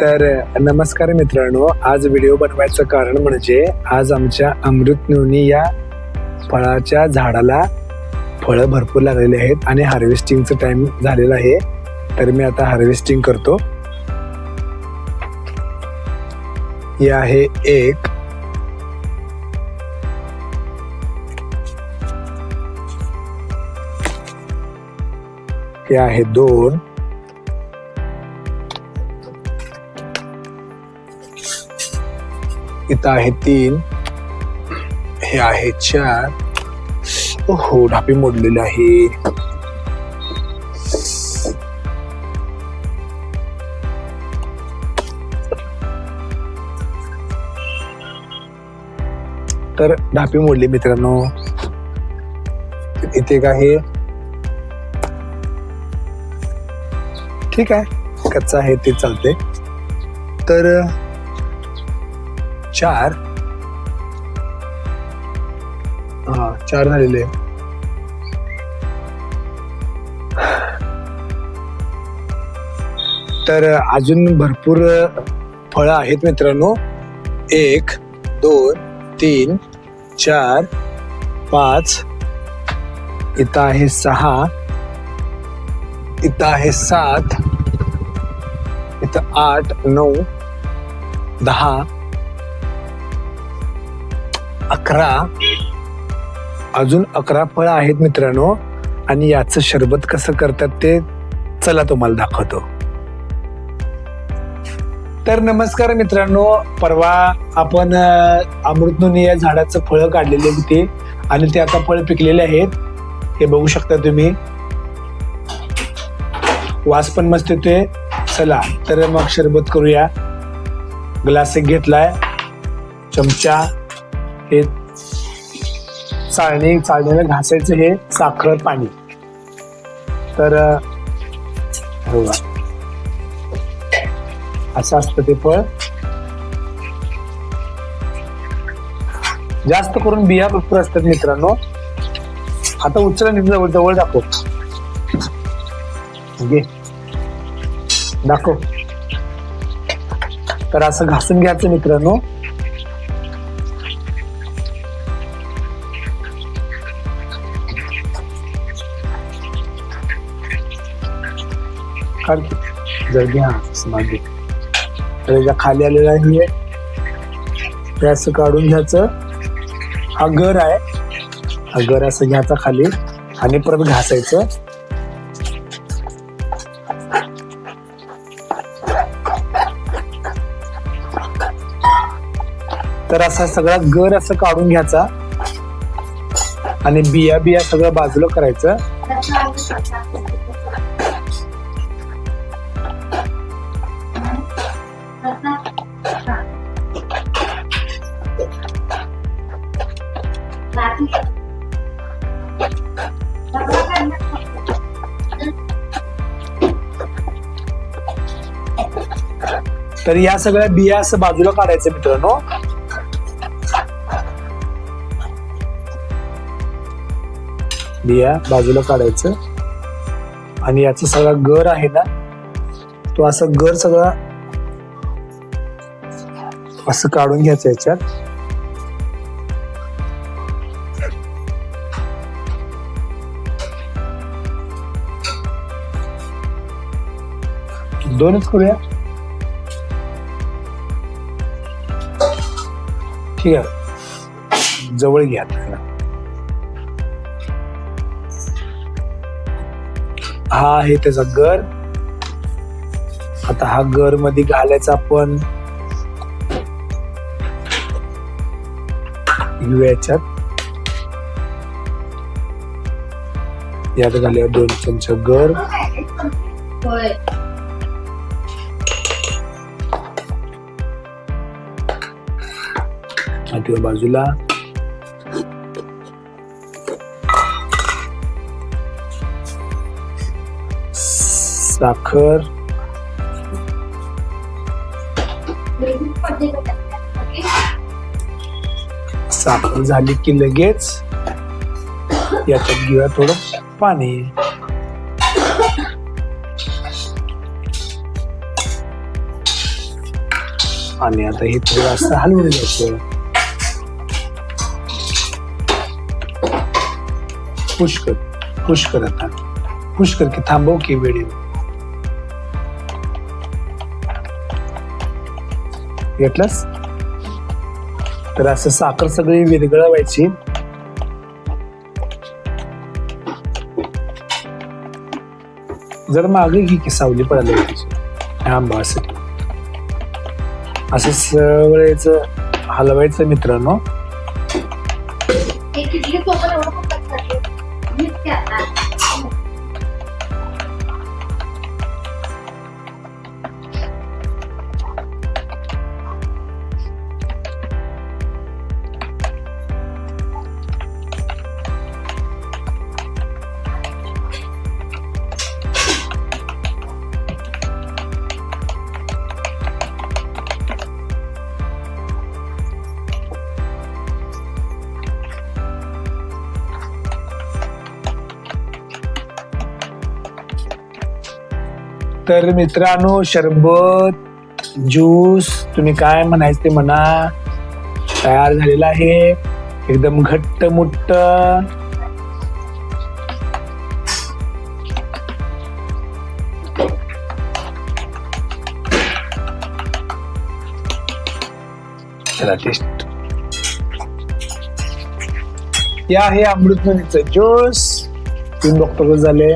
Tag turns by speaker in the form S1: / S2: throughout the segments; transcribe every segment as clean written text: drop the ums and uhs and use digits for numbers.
S1: तर नमस्कार मित्रांनो, आज व्हिडिओ बनवायचं कारण म्हणजे आज आमच्या अमृत नोनी या फळाच्या झाडाला फळं भरपूर लागलेले आहेत आणि हार्वेस्टिंगचं टाइम झालेला आहे. तर मी आता हार्वेस्टिंग करतो. हे आहे एक, हे आहे दोन, इथं आहे तीन, हे आहे चार. हो, ढापी मोडलेली आहे. तर ढापी मोडली मित्रांनो. इथे एक आहे, ठीक आहे, कच्चा आहे ते चालते. तर चार झालेले. तर अजून भरपूर फळं आहेत मित्रांनो. एक, दोन, तीन, चार, पाच, इथं आहे सहा, इथं आहे सात, इथं आठ, नऊ, 10, 11, अजून 11 फळं आहेत मित्रांनो. आणि याचं शरबत कसं करतात ते चला तुम्हाला दाखवतो. तर नमस्कार मित्रांनो, परवा आपण अमृत नोनी या झाडाचं फळं काढलेले होते आणि ते आता फळं पिकलेले आहेत. हे बघू शकता तुम्ही, वास पण मस्त येतोय. चला तर मग शरबत करूया. ग्लास एक घेतलाय, चमचा, हे चाळणीला घासायचं, हे साखर, पाणी. तर असं असतं ते फळ. जास्त करून बिया भरपूर असतात मित्रांनो. आता उचला, जवळ दाखव, दाखव. तर असं घासून घ्यायचं मित्रांनो. जर घ्या मागे, तर याच्या खाली आलेला आहे, हे असं काढून घ्यायचं. हा गर आहे, हा गर असं घ्यायचा खाली आणि परत घासायचं. तर असा सगळा गर असं काढून घ्यायचा आणि बिया सगळं बाजूला करायचं. तर या सगळ्या बिया असं बाजूला काढायचं मित्रांनो. बिया बाजूला काढायचं आणि याचा सगळा गर आहे ना, तो असं गर सगळा असं काढून घ्यायचं याच्यात. दोनच करूया, ठीक आहे. जवळ घ्या. हा आहे त्याचा गर. आता हा गर मध्ये घालायचा आपण याच्यात. यात घालूया 2 चमचे गर. किंवा बाजूला साखर, साखर झाली की लगेच याच्यात घेऊया थोडं पाणी. आणि आता हे थोडं असं हलवून घ्यायचं. पुश कर आता, पुश कर की थांबव की व्हिडिओ. घेतलंस तर असं साखर सगळी विरघळवायची. जर मागे घे की सावली पडायला त्याची आंबासाठी. असं सवळीचं हलवायचं मित्रांनो. तर मित्रांनो, शरबत ज्यूस तुम्ही काय म्हणायचं ते म्हणा, तयार झालेला आहे. एकदम घट्ट मुट्ट. चला टेस्ट. या आहे अमृतनदीचं ज्यूस. तुम्ही बघतो कसं झाले.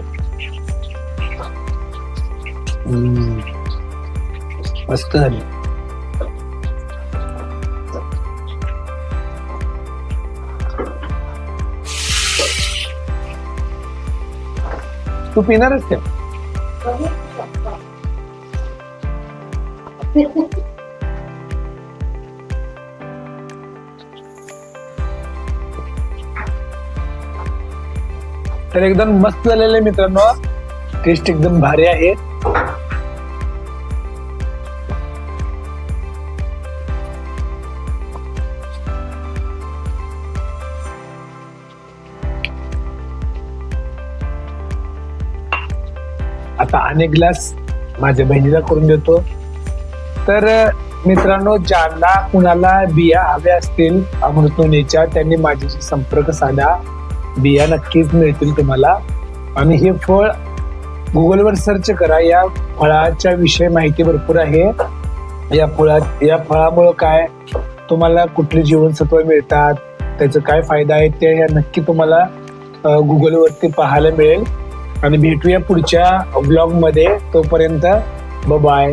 S1: मस्त झाली. तू पिणारच का? तर एकदम मस्त झालेलं आहे मित्रांनो. टेस्ट एकदम भारी आहे. आता अनेक ग्लास माझ्या बहिणीला करून देतो. तर मित्रांनो, ज्यांना कुणाला बिया हव्या असतील अमृतनदीच्या त्यांनी माझ्याशी संपर्क साधा. बिया नक्कीच मिळतील तुम्हाला. आणि हे फळ गुगलवर सर्च करा. या फळाच्या विषयी माहिती भरपूर आहे. या फळामुळे काय तुम्हाला कुठली जीवनसत्व मिळतात, त्याचा काय फायदा आहे ते नक्की तुम्हाला गुगलवरती पाहायला मिळेल. आणि भेटूया पुढच्या व्लॉग मध्ये. तोपर्यंत बाय.